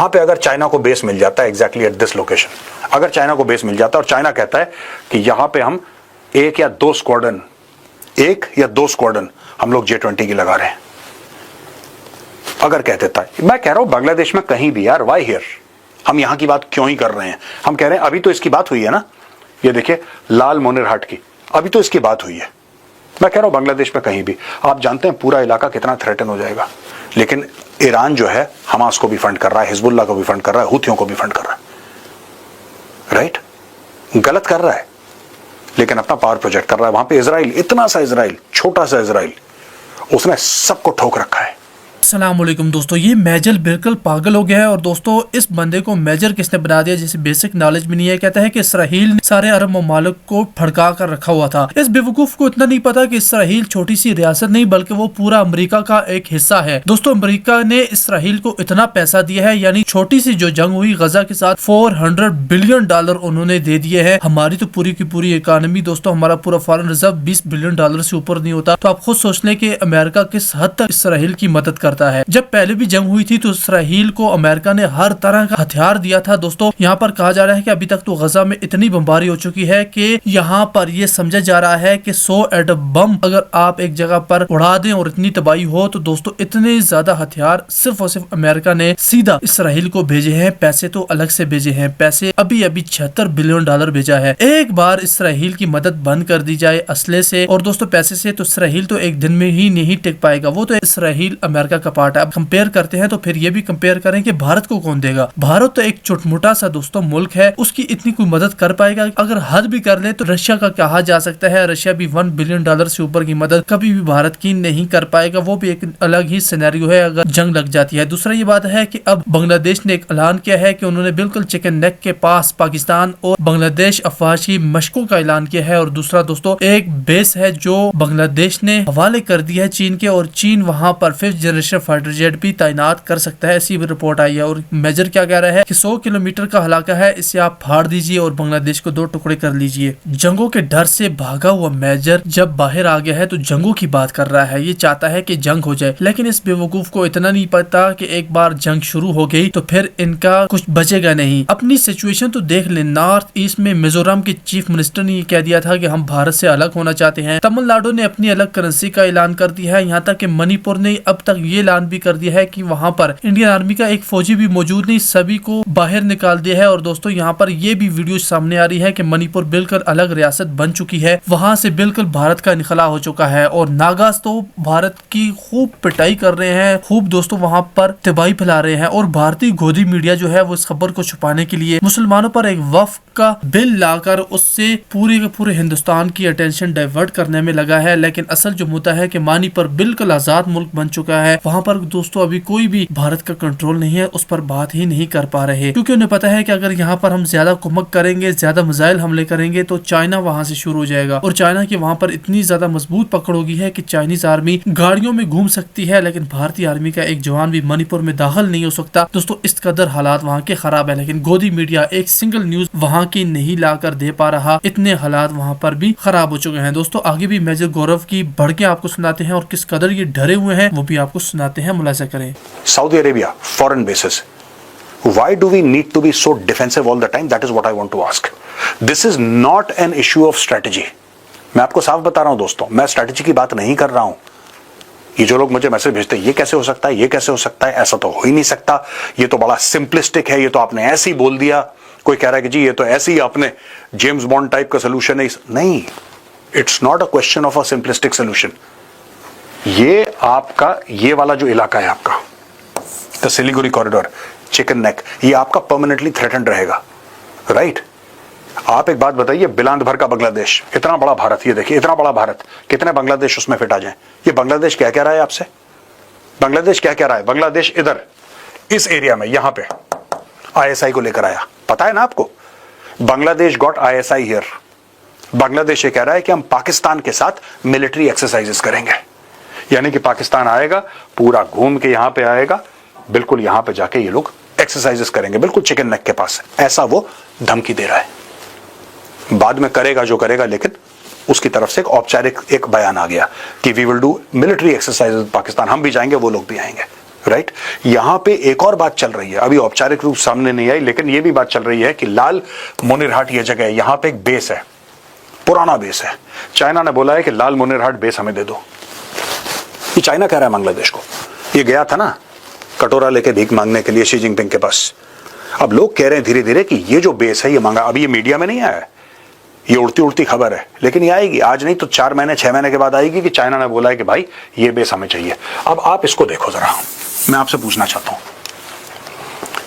यहां पे अगर चाइना को बेस मिल जाता है एग्जैक्टली एट दिस लोकेशन, अगर चाइना को बेस मिल जाता है और चाइना कहता है कि यहां पे हम एक या दो स्क्वाड्रन हम लोग J20 की लगा रहे हैं, अगर कह देता है, मैं कह रहा हूं बांग्लादेश में कहीं भी यार, वाई हियर, हम यहां की बात क्यों ही कर रहे हैं? हम कह रहे हैं अभी तो इसकी बात हुई है ना, ये देखिए लाल मोनिरहाट की, अभी तो इसकी बात हुई है। मैं कह रहा हूं बांग्लादेश में कहीं भी, आप जानते हैं पूरा इलाका कितना थ्रेटन हो जाएगा। लेकिन ईरान जो है हमास को भी फंड कर रहा है, हिजबुल्लाह को भी फंड कर रहा है, हुथियों को भी फंड कर रहा है, राइट? गलत कर रहा है लेकिन अपना पावर प्रोजेक्ट कर रहा है। वहां पे इजराइल, इतना सा इजराइल, छोटा सा इजराइल, उसने सबको ठोक रखा है। अस्सलामुअलैकुम दोस्तों, ये मेजर बिल्कुल पागल हो गया है। और दोस्तों इस बंदे को मेजर किसने बना दिया जिसे बेसिक नॉलेज भी नहीं है। कहता है कि इसराइल ने सारे अरब ममालिक को फड़का कर रखा हुआ था। इस बेवकूफ को इतना नहीं पता कि इसराइल छोटी सी रियासत नहीं बल्कि वो पूरा अमेरिका का एक हिस्सा है। दोस्तों अमेरिका ने इसराइल को इतना पैसा दिया है, यानी छोटी सी जो जंग हुई गजा के साथ $400 बिलियन उन्होंने दे दिए है। हमारी तो पूरी की पूरी इकोनॉमी दोस्तों, हमारा पूरा फॉरेन रिजर्व $20 बिलियन से ऊपर नहीं होता। तो आप खुद सोच लें कि अमेरिका किस हद तक इसराइल की मदद करता है। जब पहले भी जंग हुई थी तो इसराइल को अमेरिका ने हर तरह का हथियार दिया था। दोस्तों यहाँ पर कहा जा रहा है कि अभी तक तो गजा में इतनी बमबारी हो चुकी है कि यहाँ पर ये समझा जा रहा है कि 100 एटम बम अगर आप एक जगह पर उड़ा दें और इतनी तबाही हो तो दोस्तों इतने ज्यादा हथियार सिर्फ और सिर्फ अमेरिका ने सीधा इसराइल को भेजे हैं। पैसे तो अलग से भेजे हैं, पैसे अभी $76 बिलियन भेजा है। एक बार इसराइल की मदद बंद कर दी जाए असले से और दोस्तों पैसे से, तो इसराइल तो एक दिन में ही नहीं टिक पाएगा। वो तो इसराइल अमेरिका का पार्ट है। अब कंपेयर करते हैं तो फिर ये भी कंपेयर करें कि भारत को कौन देगा। भारत तो एक छोटा सा दोस्तों मुल्क है, उसकी इतनी कोई मदद कर पाएगा? अगर हद भी कर ले तो रशिया का कहा जा सकता है। रशिया भी $1 बिलियन से ऊपर की मदद कभी भी भारत की नहीं कर पाएगा। वो भी एक अलग ही सिनेरियो है अगर जंग लग जाती है। दूसरा ये बात है कि अब बांग्लादेश ने एक ऐलान किया है कि उन्होंने बिल्कुल चिकन नेक के पास पाकिस्तान और बांग्लादेश अफवाही मशकों का ऐलान किया है। और दूसरा दोस्तों एक बेस है जो बांग्लादेश ने हवाले कर दिया है चीन के, और चीन वहां पर 5th जनरेशन फाइटर जेट भी तैनात कर सकता है, ऐसी भी रिपोर्ट आई है। और मेजर क्या कह रहा है कि 100 किलोमीटर का इलाका है, इसे आप फाड़ दीजिए और बांग्लादेश को 2 टुकड़े कर लीजिए। जंगों के डर से भागा हुआ मेजर जब बाहर आ गया है तो जंगों की बात कर रहा है। ये चाहता है कि जंग हो जाए, लेकिन इस बेवकूफ को इतना नहीं पता कि एक बार जंग शुरू हो गई तो फिर इनका कुछ बचेगा नहीं। अपनी सिचुएशन तो देख ले, नॉर्थ ईस्ट में मिजोरम के चीफ मिनिस्टर ने कह दिया था कि हम भारत से अलग होना चाहते हैं। तमिलनाडु ने अपनी अलग करेंसी का ऐलान कर दिया है। यहाँ तक कि मणिपुर ने अब तक ये ऐलान भी कर दिया है कि वहाँ पर इंडियन आर्मी का एक फौजी भी मौजूद नहीं, सभी को बाहर निकाल दिया है। और दोस्तों यहाँ पर ये भी वीडियो सामने आ रही है कि मणिपुर बिल्कुल अलग रियासत बन चुकी है, वहाँ से बिल्कुल भारत का इनखला हो चुका है। और नागास तो भारत की खूब पिटाई कर रहे हैं, खूब दोस्तों वहाँ पर तबाही फैला रहे हैं। और भारतीय गोदी मीडिया जो है वो इस खबर को छुपाने के लिए मुसलमानों पर एक वक्फ का बिल लाकर उससे पूरे के पूरे हिंदुस्तान की अटेंशन डाइवर्ट करने में लगा है। लेकिन असल जो मुद्दा है कि मणिपुर बिल्कुल आजाद मुल्क बन चुका है, वहाँ पर दोस्तों अभी कोई भी भारत का कंट्रोल नहीं है, उस पर बात ही नहीं कर पा रहे, क्योंकि उन्हें पता है कि अगर यहाँ पर हम ज्यादा कुमक करेंगे, ज्यादा मिसाइल हमले करेंगे तो चाइना वहाँ से शुरू हो जाएगा। और चाइना की वहाँ पर इतनी ज्यादा मजबूत पकड़ होगी है कि चाइनीज आर्मी गाड़ियों में घूम सकती है, लेकिन भारतीय आर्मी का एक जवान भी मणिपुर में दाखिल नहीं हो सकता। दोस्तों इस कदर हालात वहाँ के खराब है, लेकिन गोदी मीडिया एक सिंगल न्यूज वहाँ की नहीं लाकर दे पा रहा, इतने हालात वहाँ पर भी खराब हो चुके हैं। दोस्तों आगे भी मेजर गौरव की बढ़ के आपको सुनाते हैं और किस कदर ये डरे हुए हैं वो भी आपको सुनाते हैं, मुलाजा करें। Saudi Arabia, foreign bases. Why do we need to be so defensive all the time? That is what I want to ask. This is not an issue of strategy. मैं आपको साफ बता रहा हूं दोस्तों, मैं स्ट्रैटेजी की बात नहीं कर रहा हूं। ये जो लोग मुझे मैसेज भेजते हैं, ये कैसे हो सकता है, ये कैसे हो सकता है, ऐसा तो हो ही नहीं सकता, ये तो बड़ा सिंपलिस्टिक है, ये तो आपने ऐसे ही बोल दिया। कोई कह रहा है कि जी ये तो ऐसे ही आपने जेम्स बॉन्ड टाइप का सोल्यूशन है। नहीं, it's not a question of a simplistic solution. ये आपका ये वाला जो इलाका है आपका the Siliguri corridor, chicken neck, ये आपका परमानेंटली थ्रेटेंड रहेगा, राइट? आप एक बात बताइए, बिलांद भर का बांग्लादेश, इतना बड़ा भारत, ये देखिए इतना बड़ा भारत, कितने बांग्लादेश उसमें फिट आ जाएं? ये बांग्लादेश क्या कह रहा है आपसे? बांग्लादेश क्या कह रहा है? बांग्लादेश इधर इस एरिया में यहां पे ISI को लेकर आया, पता है ना आपको? Bangladesh got ISI here. Bangladesh ये कह रहा है कि हम पाकिस्तान के साथ मिलिट्री एक्सरसाइजेस करेंगे, यानी कि पाकिस्तान आएगा, पूरा घूम के यहां पे आएगा, बिल्कुल यहां पे जाके ये लोग एक्सरसाइजेस करेंगे, बिल्कुल चिकन नेक के पास। ऐसा वो धमकी दे रहा है। बाद में करेगा जो करेगा, लेकिन उसकी तरफ से एक औपचारिक एक बयान आ गया कि we will do military exercise Pakistan, हम भी जाएंगे वो लोग भी आएंगे। राइट यहां पे एक और बात चल रही है, अभी औपचारिक रूप सामने नहीं आई, लेकिन ये भी बात चल रही है कि लाल मुनिरहाट ये जगह है, यहां पे एक बेस है, पुराना बेस है। चाइना ने बोला है कि लाल मुनिरहाट बेस हमें दे दो। ये चाइना कह रहा है बांग्लादेश को। ये गया था ना कटोरा लेके भीख मांगने के लिए शी जिनपिंग के पास। अब लोग कह रहे हैं धीरे धीरे कि ये जो बेस है ये मांगा, अभी ये मीडिया में नहीं आया है, ये उड़ती उड़ती खबर है, लेकिन ये आएगी, आज नहीं तो 4 महीने 6 महीने के बाद आएगी कि चाइना ने बोला है कि भाई ये बेस हमें चाहिए। अब आप इसको देखो जरा, मैं आपसे पूछना चाहता हूं,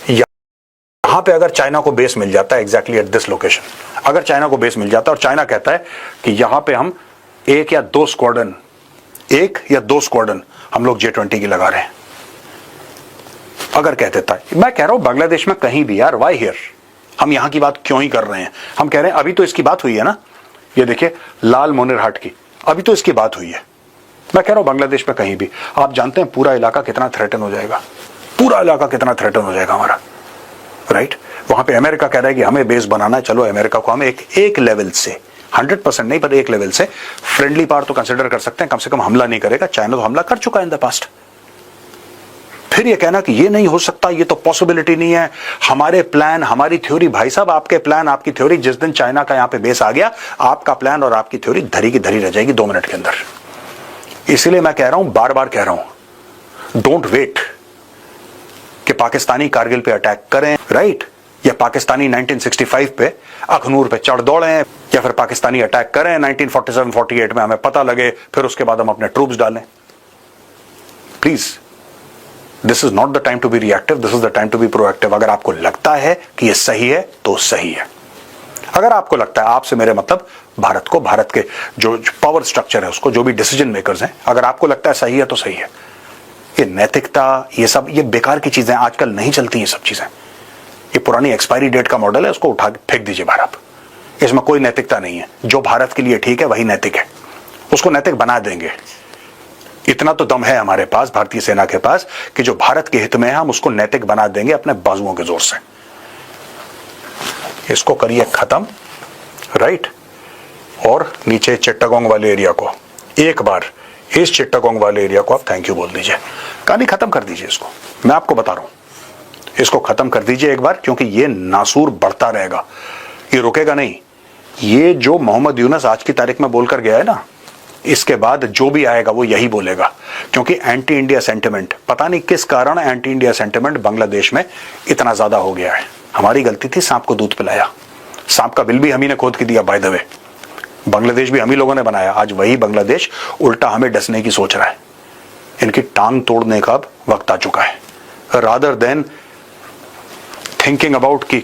यहां पे अगर चाइना को बेस मिल जाता है एग्जैक्टली एट दिस लोकेशन, अगर चाइना को बेस मिल जाता है और चाइना कहता है कि यहां पे हम एक या दो स्क्वाड्रन हम लोग J20 की लगा रहे हैं, अगर कह देता है, मैं कह रहा हूं बांग्लादेश में कहीं भी यार, वाई हियर, हम यहां की बात क्यों ही कर रहे हैं। हम कह रहे हैं अभी तो इसकी बात हुई है ना, ये देखिए लाल मुनिरहाट की, अभी तो इसकी बात हुई है। मैं कह रहा हूं बांग्लादेश में कहीं भी, आप जानते हैं पूरा इलाका कितना थ्रेटन हो जाएगा, पूरा इलाका कितना थ्रेटन हो जाएगा हमारा, राइट। वहां पे अमेरिका कह रहा है कि हमें बेस बनाना है, चलो अमेरिका को हम एक लेवल से 100% नहीं पर एक लेवल से फ्रेंडली पावर तो कंसिडर कर सकते हैं, कम से कम हमला नहीं करेगा। चाइना तो हमला कर चुका है इन द पास्ट। फिर ये कहना कि ये नहीं हो सकता, ये तो पॉसिबिलिटी नहीं है, हमारे प्लान हमारी थ्योरी, भाई साहब आपके प्लान आपकी थ्योरी, जिस दिन चाइना का यहां पे बेस आ गया, आपका प्लान और आपकी थ्योरी धरी की धरी रह जाएगी 2 मिनट के अंदर। इसलिए मैं कह रहा हूं, बार बार कह रहा हूं, डोंट वेट कि पाकिस्तानी कारगिल पे अटैक करें, राइट, या पाकिस्तानी 1965 पे अखनूर पे चढ़ दौड़े, या फिर पाकिस्तानी अटैक करें 1947-48 में, हमें पता लगे, फिर उसके बाद हम अपने ट्रूप्स डालें। Please, this is not the time to be reactive, this is the time to be proactive. अगर आपको लगता है कि ये सही है तो सही है, अगर आपको लगता है, आपसे मेरे मतलब भारत को, भारत के जो पावर स्ट्रक्चर है उसको, जो भी डिसीजन मेकर्स हैं, अगर आपको लगता है सही है तो सही है। ये नैतिकता, ये सब, ये बेकार की चीजें आजकल नहीं चलती, ये सब चीजें, ये पुरानी एक्सपायरी डेट का मॉडल है, उसको उठा के फेंक दीजिए बाहर। आप, इसमें कोई नैतिकता नहीं है। जो भारत के लिए ठीक है वही नैतिक है, उसको नैतिक बना देंगे। इतना तो दम है हमारे पास, भारतीय सेना के पास, कि जो भारत के हित में है हम उसको नैतिक बना देंगे अपने बाजुओं के जोर से। इसको करिए खत्म, राइट। और नीचे चिट्टागोंग वाले एरिया को, एक बार इस चिट्टागोंग वाले एरिया को आप थैंक यू बोल दीजिए, कहानी खत्म कर दीजिए इसको। मैं आपको बता रहा हूं, इसको खत्म कर दीजिए एक बार, क्योंकि ये नासूर बढ़ता रहेगा, ये रुकेगा नहीं। ये जो मोहम्मद यूनुस आज की तारीख में बोलकर गया है ना, इसके बाद जो भी आएगा वो यही बोलेगा, क्योंकि एंटी इंडिया सेंटिमेंट, पता नहीं किस कारण एंटी इंडिया सेंटिमेंट बांग्लादेश में इतना ज्यादा हो गया है। हमारी गलती थी, सांप को दूध पिलाया, सांप का बिल भी हम ही ने खोद के दिया, बाय द वे। बांग्लादेश भी हम ही लोगों ने बनाया, आज वही बांग्लादेश उल्टा हमें डसने की सोच रहा है। इनकी टांग तोड़ने का अब वक्त आ चुका है, रादर देन थिंकिंग अबाउट कि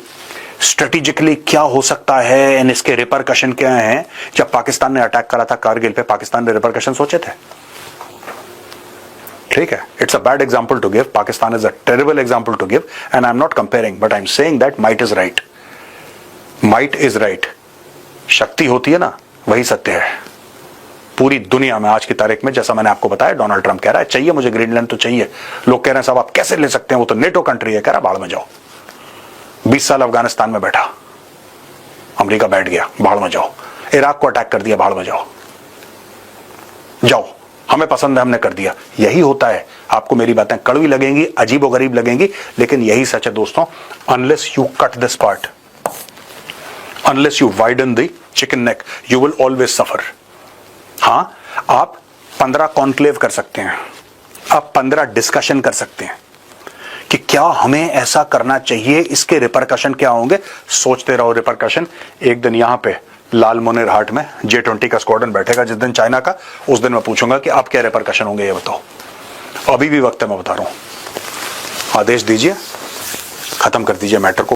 स्ट्रेटेजिकली क्या हो सकता है एंड इसके रिपरकशन क्या हैं। जब पाकिस्तान ने अटैक करा था कारगिल पे, पाकिस्तान ने रिपरकशन सोचे थे? ठीक है, it's a bad example to give, Pakistan is a terrible example to give, and I am not comparing, but I am saying that might is right, might is right. शक्ति होती है ना, वही सत्य है पूरी दुनिया में आज की तारीख में। जैसा मैंने आपको बताया, डोनाल्ड ट्रंप कह रहा है चाहिए मुझे ग्रीनलैंड तो चाहिए, लोग कह रहे हैं साहब आप कैसे ले सकते हैं, वो तो नेटो कंट्री है, कह रहा बाढ़ में जाओ। 20 साल अफगानिस्तान में बैठा, अमेरिका बैठ गया, बाढ़ में जाओ। इराक को अटैक कर दिया, बाढ़ में जाओ, जाओ, हमें पसंद है हमने कर दिया। यही होता है। आपको मेरी बातें कड़वी लगेंगी, अजीबोगरीब लगेंगी, लेकिन यही सच है दोस्तों। Unless you cut this part, unless you widen the chicken neck, you will always suffer. हां, आप 15 कॉन्क्लेव कर सकते हैं, आप 15 डिस्कशन कर सकते हैं कि क्या हमें ऐसा करना चाहिए, इसके रिपरकशन क्या होंगे। सोचते रहो रिपरकशन। एक दिन यहां पे लाल मुनिरहाट में J20 का स्क्वाड्रन बैठेगा, जिस दिन चाइना का, उस दिन मैं पूछूंगा कि आप क्या रिपरकशन होंगे ये बताओ। अभी भी वक्त है, मैं बता रहा हूं। आदेश दीजिए, खत्म कर दीजिए मैटर को।